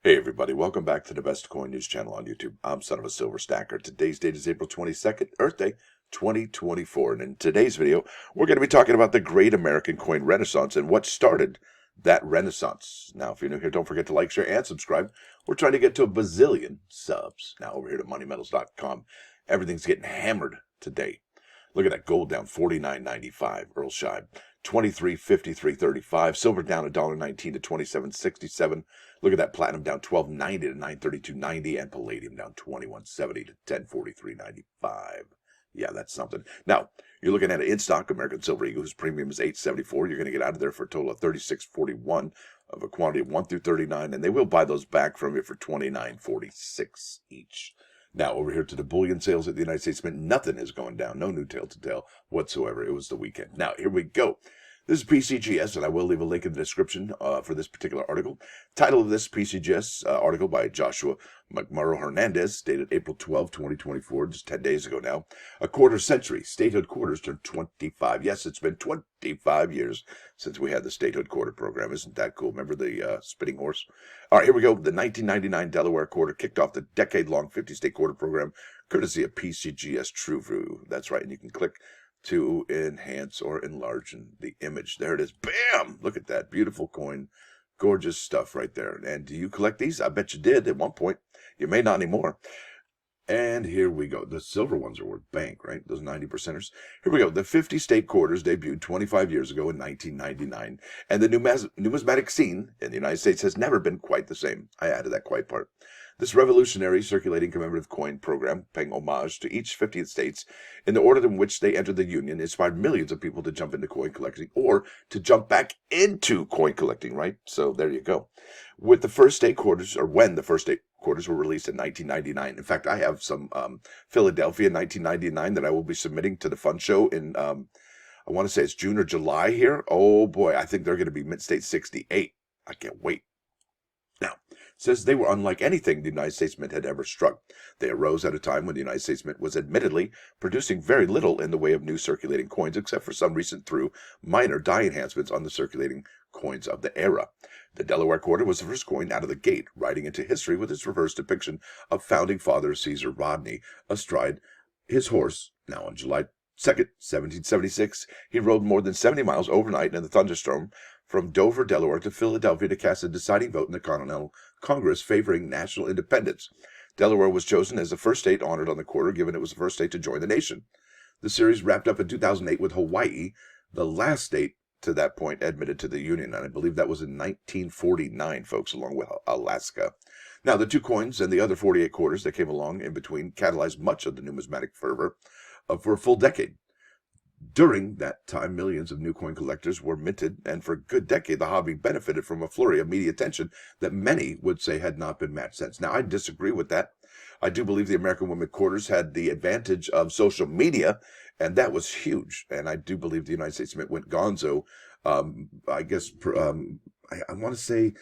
Hey everybody, welcome back to the Best Coin News channel on YouTube. I'm Son of a Silver Stacker. Today's date is April 22nd, Earth Day 2024. And in today's video, we're going to be talking about the great American coin renaissance and what started that renaissance. Now, if you're new here, don't forget to like, share, and subscribe. We're trying to get to a bazillion subs. Now, over here at moneymetals.com, everything's getting hammered today. Look at that, gold down $49.95, Earl Scheib. 23.53.35, silver down $1.19 to 27.67. Look at that, platinum down $12.90 to 932.90, and palladium down $21.70 to 1043.95. Yeah, that's something. Now, you're looking at an in-stock American Silver Eagle whose premium is $8.74. You're going to get out of there for a total of $36.41 of a quantity of 1 through 39, and they will buy those back from you for $29.46 each. Now, over here to the bullion sales at the United States Mint, nothing is going down. No new tail to tell whatsoever. It was the weekend. Now, here we go. This is PCGS, and I will leave a link in the description for this particular article. Title of this PCGS article by Joshua McMurrow Hernandez, dated April 12, 2024, just 10 days ago now. A quarter century. Statehood quarters turned 25. Yes, it's been 25 years since we had the Statehood quarter program. Isn't that cool? Remember the spitting horse? All right, here we go. The 1999 Delaware quarter kicked off the decade-long 50-state quarter program, courtesy of PCGS TrueView. That's right, and you can click to enhance or enlarge the image. There it is. Bam! Look at that. Beautiful coin. Gorgeous stuff right there. And do you collect these? I bet you did at one point. You may not anymore. And here we go. The silver ones are worth bank, right? Those 90%ers. Here we go. The 50-state quarters debuted 25 years ago in 1999. And the numismatic scene in the United States has never been quite the same. I added that quite part. This revolutionary circulating commemorative coin program, paying homage to each 50th states in the order in which they entered the Union, inspired millions of people to jump into coin collecting or to jump back into coin collecting, right? So there you go. With the first state quarters, or when the first state quarters were released in 1999. In fact, I have some Philadelphia 1999 that I will be submitting to the fun show in, I want to say it's June or July here. Oh boy, I think they're going to be Mint-State 68. I can't wait. Now, says they were unlike anything the United States Mint had ever struck. They arose at a time when the United States Mint was admittedly producing very little in the way of new circulating coins, except for some recent through minor die enhancements on the circulating coins of the era. The Delaware quarter was the first coin out of the gate, riding into history with its reverse depiction of founding father Caesar Rodney astride his horse. Now, on July 2nd, 1776, he rode more than 70 miles overnight in a thunderstorm from Dover, Delaware to Philadelphia to cast a deciding vote in the Continental Congress favoring national independence. Delaware was chosen as the first state honored on the quarter, given it was the first state to join the nation. The series wrapped up in 2008 with Hawaii, the last state to that point admitted to the Union, and I believe that was in 1949, folks, along with Alaska. Now, the two coins and the other 48 quarters that came along in between catalyzed much of the numismatic fervor for a full decade. During that time, millions of new coin collectors were minted, and for a good decade, the hobby benefited from a flurry of media attention that many would say had not been matched since. Now, I disagree with that. I do believe the American women quarters had the advantage of social media, and that was huge. And I do believe the United States Mint went gonzo. I guess I want to say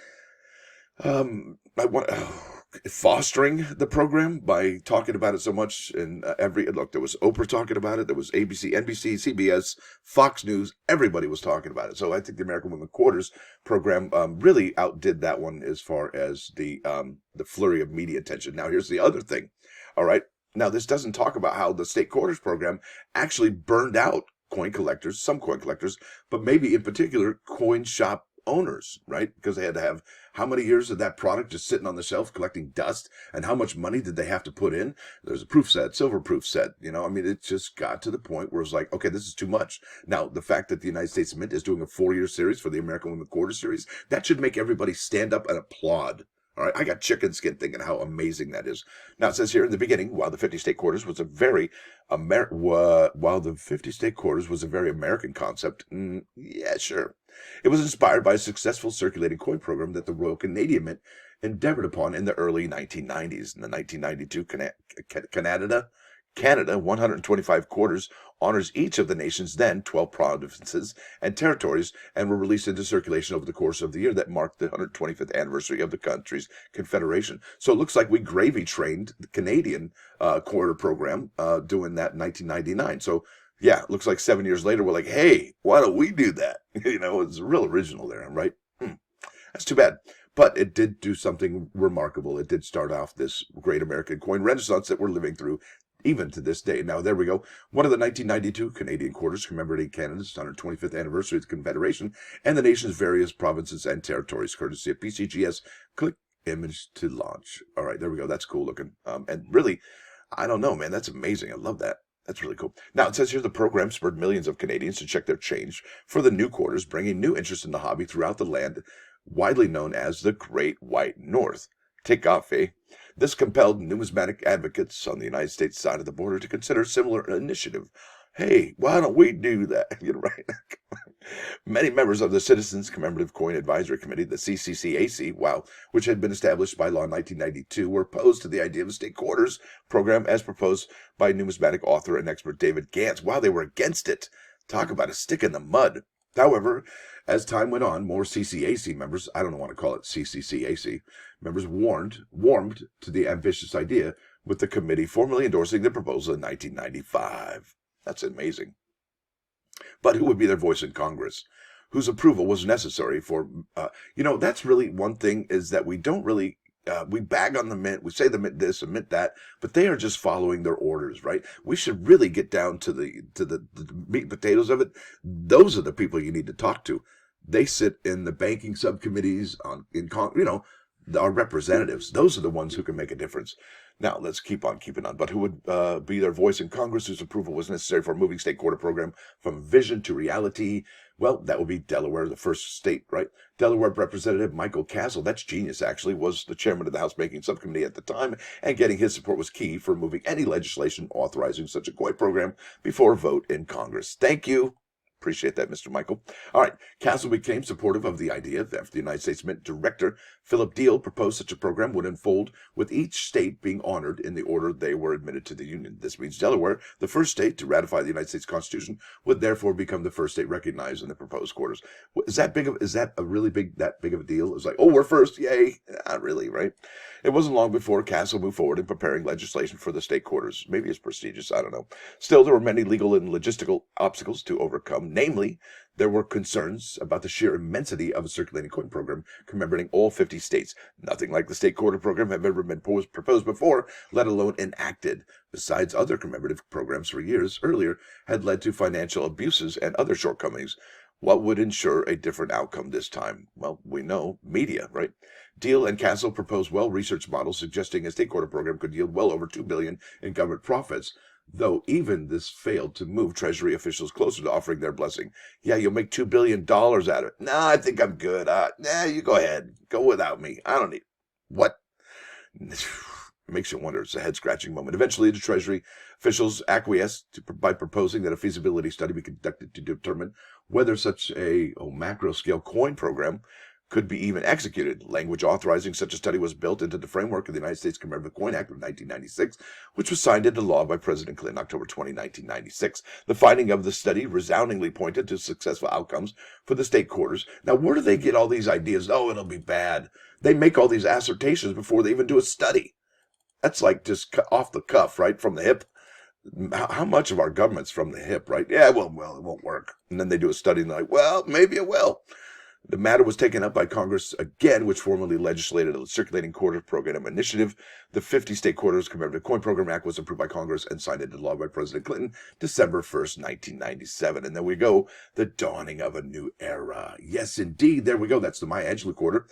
fostering the program by talking about it so much. And there was Oprah talking about it. There was ABC, NBC, CBS, Fox News. Everybody was talking about it. So I think the American Women Quarters program really outdid that one as far as the flurry of media attention. Now, here's the other thing. All right. Now, this doesn't talk about how the state quarters program actually burned out coin collectors, some coin collectors, but maybe in particular coin shop owners, right? Because they had to have how many years of that product just sitting on the shelf collecting dust, and how much money did they have to put in? There's a proof set, silver proof set, I mean, it just got to the point where it's like, okay, this is too much. Now, the fact that the United States Mint is doing a 4-year series for the American Women Quarter series, that should make everybody stand up and applaud. All right, I got chicken skin thinking how amazing that is. Now, it says here in the beginning, while the 50-state quarters was a very American concept, yeah, sure. It was inspired by a successful circulating coin program that the Royal Canadian Mint endeavored upon in the early 1990s. In the 1992 Canada 125 quarters honors each of the nation's then 12 provinces and territories, and were released into circulation over the course of the year that marked the 125th anniversary of the country's confederation. So it looks like we gravy trained the Canadian quarter program doing that in 1999. So yeah, it looks like 7 years later, we're like, hey, why don't we do that? It's real original there, right? That's too bad. But it did do something remarkable. It did start off this great American coin renaissance that we're living through even to this day. Now, there we go. One of the 1992 Canadian quarters commemorating Canada's 125th anniversary of the Confederation and the nation's various provinces and territories, courtesy of PCGS. Click image to launch. All right, there we go. That's cool looking. And really, I don't know, man. That's amazing. I love that. That's really cool. Now, it says here the program spurred millions of Canadians to check their change for the new quarters, bringing new interest in the hobby throughout the land, widely known as the Great White North. Take off, eh? This compelled numismatic advocates on the United States side of the border to consider similar initiative. Hey, why don't we do that? You know, right? Many members of the Citizens Commemorative Coin Advisory Committee, the CCCAC, which had been established by law in 1992, were opposed to the idea of a state quarters program as proposed by numismatic author and expert David Gantz. Wow, they were against it. Talk about a stick in the mud. However, as time went on, more CCAC members, I don't want to call it CCCAC, members warmed to the ambitious idea, with the committee formally endorsing the proposal in 1995. That's amazing. But who would be their voice in Congress? Whose approval was necessary for, that's really one thing, is that we don't really, we bag on the mint, we say the mint this and mint that, but they are just following their orders, right? We should really get down to the meat and potatoes of it. Those are the people you need to talk to. They sit in the banking subcommittees, our representatives. Those are the ones who can make a difference. Now, let's keep on keeping on. But who would be their voice in Congress whose approval was necessary for a moving state quarter program from vision to reality? Well, that would be Delaware, the first state, right? Delaware Representative Michael Castle, that's genius actually, was the chairman of the House Banking Subcommittee at the time, and getting his support was key for moving any legislation authorizing such a coin program before a vote in Congress. Thank you. Appreciate that, Mr. Michael. All right. Castle became supportive of the idea that after the United States Mint Director Philip Deal proposed such a program would unfold, with each state being honored in the order they were admitted to the Union. This means Delaware, the first state to ratify the United States Constitution, would therefore become the first state recognized in the proposed quarters. Is that big of a deal? It's like, oh, we're first, yay. Not really, right? It wasn't long before Castle moved forward in preparing legislation for the state quarters. Maybe it's prestigious, I don't know. Still, there were many legal and logistical obstacles to overcome. Namely, there were concerns about the sheer immensity of a circulating coin program commemorating all 50 states. Nothing like the state quarter program had ever been proposed before, let alone enacted. Besides, other commemorative programs for years earlier had led to financial abuses and other shortcomings. What would ensure a different outcome this time? Well, we know media, right? Deal and Castle proposed well-researched models suggesting a state quarter program could yield well over $2 billion in government profits, though even this failed to move Treasury officials closer to offering their blessing. Yeah, you'll make $2 billion out of it. Nah, I think I'm good. You go ahead. Go without me. I don't need... What? It makes you wonder. It's a head-scratching moment. Eventually, the Treasury officials acquiesced by proposing that a feasibility study be conducted to determine whether such a macro-scale coin program could be even executed. Language authorizing such a study was built into the framework of the United States Commemorative Coin Act of 1996, which was signed into law by President Clinton October 20, 1996. The finding of the study resoundingly pointed to successful outcomes for the state quarters. Now, where do they get all these ideas? Oh, it'll be bad. They make all these assertions before they even do a study. That's like just off the cuff, right? From the hip. How much of our government's from the hip, right? Yeah, well, it won't work. And then they do a study and they're like, well, maybe it will. The matter was taken up by Congress again, which formally legislated a circulating quarter program initiative. The 50 State Quarters Commemorative Coin Program Act was approved by Congress and signed into law by President Clinton December 1st, 1997. And there we go, the dawning of a new era. Yes, indeed. There we go. That's the Maya Angelou quarter.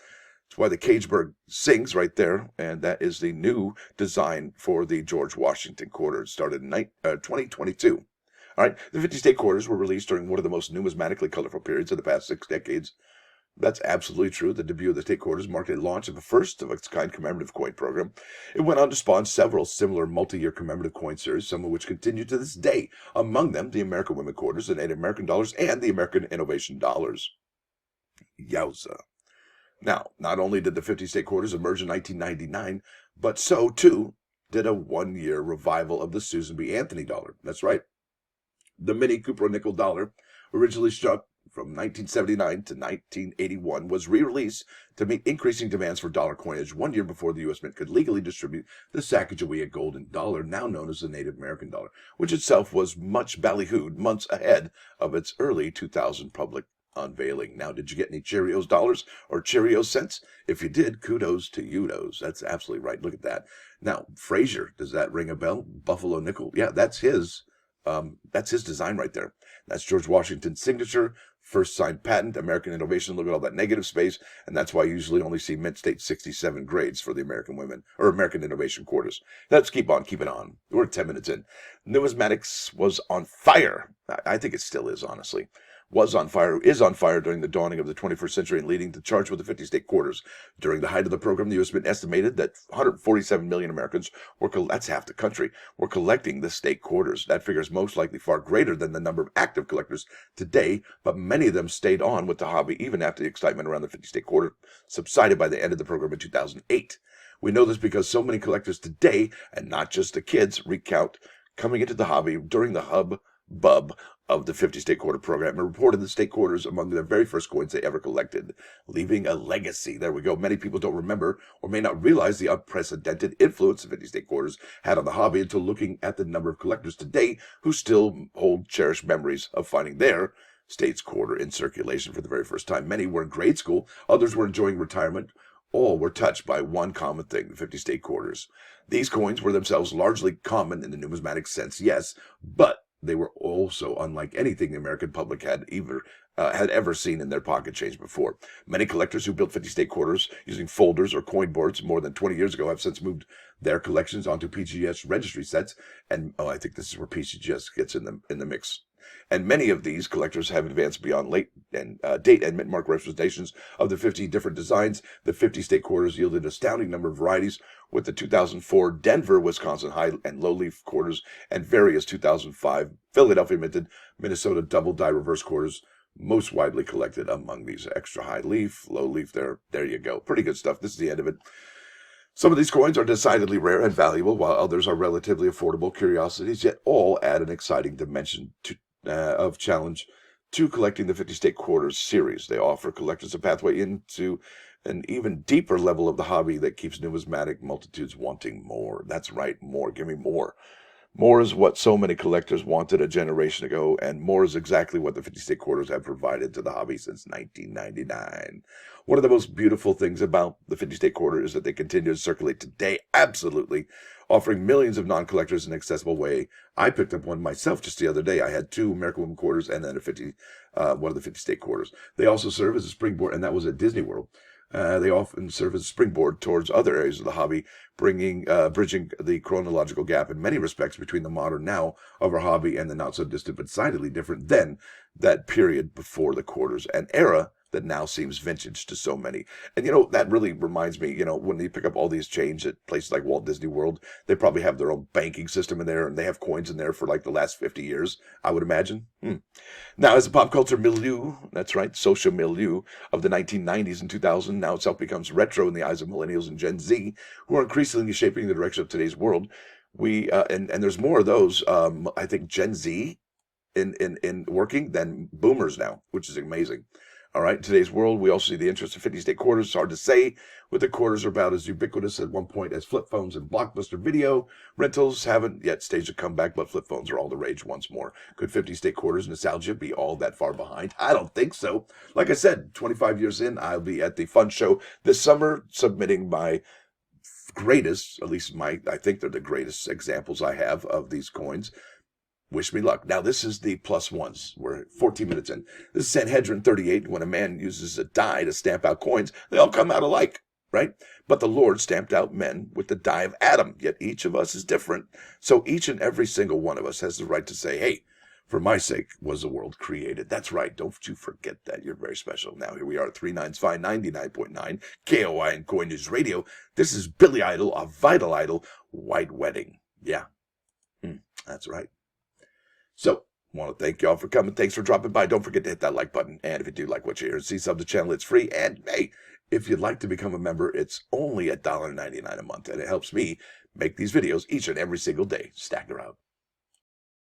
That's why the Cageburg sings right there. And that is the new design for the George Washington quarter. It started in 2022. All right. The 50 State Quarters were released during one of the most numismatically colorful periods of the past 6 decades. That's absolutely true. The debut of the state quarters marked a launch of a first-of-its-kind commemorative coin program. It went on to spawn several similar multi-year commemorative coin series, some of which continue to this day. Among them, the American Women Quarters, the Native American dollars, and the American Innovation dollars. Yowza. Now, not only did the 50 state quarters emerge in 1999, but so, too, did a one-year revival of the Susan B. Anthony dollar. That's right. The mini Cupro-nickel dollar, originally struck from 1979 to 1981, was re-released to meet increasing demands for dollar coinage 1 year before the U.S. Mint could legally distribute the Sacagawea golden dollar, now known as the Native American dollar, which itself was much ballyhooed months ahead of its early 2000 public unveiling. Now, did you get any Cheerios dollars or Cheerios cents? If you did, kudos to you-dos. That's absolutely right. Look at that. Now, Frazier, does that ring a bell? Buffalo nickel. Yeah, that's his design right there. That's George Washington's signature, first signed patent, American innovation. Look at all that negative space, and that's why you usually only see Mint State 67 grades for the American women, or American innovation quarters. Let's keep on keeping on. We're 10 minutes in. Numismatics was on fire. I think it still is, honestly. Was on fire, is on fire during the dawning of the 21st century and leading the charge with the 50 state quarters. During the height of the program, the U.S. Mint estimated that 147 million Americans that's half the country, were collecting the state quarters. That figure is most likely far greater than the number of active collectors today, but many of them stayed on with the hobby even after the excitement around the 50 state quarter subsided by the end of the program in 2008. We know this because so many collectors today, and not just the kids, recount coming into the hobby during the hubbub of the 50 state quarter program and reported the state quarters among their very first coins they ever collected, leaving a legacy. There we go. Many people don't remember or may not realize the unprecedented influence the 50 state quarters had on the hobby until looking at the number of collectors today who still hold cherished memories of finding their state's quarter in circulation for the very first time. Many were in grade school, others were enjoying retirement. All were touched by one common thing, the 50 state quarters. These coins were themselves largely common in the numismatic sense, yes, but they were also unlike anything the American public had ever seen in their pocket change before. Many collectors who built 50 state quarters using folders or coin boards more than 20 years ago have since moved their collections onto PGS registry sets, and I think this is where PGS gets in the mix. And many of these collectors have advanced beyond date and mint mark representations of the 50 different designs. The 50 state quarters yielded an astounding number of varieties, with the 2004 Denver, Wisconsin high and low leaf quarters and various 2005 Philadelphia minted Minnesota double die reverse quarters most widely collected among these. Extra high leaf, low leaf. There you go. Pretty good stuff. This is the end of it. Some of these coins are decidedly rare and valuable, while others are relatively affordable curiosities, yet all add an exciting dimension of challenge to collecting the 50 state quarters series. They offer collectors a pathway into an even deeper level of the hobby that keeps numismatic multitudes wanting more. That's right, more. Give me more. More is what so many collectors wanted a generation ago, and more is exactly what the 50 state quarters have provided to the hobby since 1999. One of the most beautiful things about the 50 state quarter is that they continue to circulate today, absolutely, offering millions of non-collectors an accessible way. I picked up one myself just the other day. I had 2 American Women quarters and then one of the 50 state quarters. They also serve as a springboard, and that was at Disney World. They often serve as a springboard towards other areas of the hobby, bridging the chronological gap in many respects between the modern now of our hobby and the not so distant but decidedly different then, that period before the quarters, an era that now seems vintage to so many. And, that really reminds me, when you pick up all these chains at places like Walt Disney World, they probably have their own banking system in there, and they have coins in there for like the last 50 years, I would imagine. Now, as the pop culture milieu, that's right, social milieu of the 1990s and 2000 now itself becomes retro in the eyes of millennials and Gen Z, who are increasingly shaping the direction of today's world. And there's more of those, I think, Gen Z in working than boomers now, which is amazing. All right, in today's world, we also see the interest of 50 state quarters. It's hard to say, with the quarters are about as ubiquitous at one point as flip phones and Blockbuster video. Rentals haven't yet staged a comeback, but flip phones are all the rage once more. Could 50 state quarters nostalgia be all that far behind? I don't think so. Like I said, 25 years in, I'll be at the Fun Show this summer submitting my greatest, at least I think they're the greatest examples I have of these coins. Wish me luck. Now, this is the plus ones. We're 14 minutes in. This is Sanhedrin 38. When a man uses a die to stamp out coins, they all come out alike, right? But the Lord stamped out men with the die of Adam, yet each of us is different. So each and every single one of us has the right to say, hey, for my sake was the world created. That's right. Don't you forget that. You're very special. Now, here we are at 395 99.9 KOI and Coin News Radio. This is Billy Idol, a vital idol, White Wedding. Yeah, that's right. So, I want to thank y'all for coming. Thanks for dropping by. Don't forget to hit that like button. And if you do like what you hear and see, sub to the channel. It's free. And hey, if you'd like to become a member, it's only $1.99 a month. And it helps me make these videos each and every single day. Stacker out.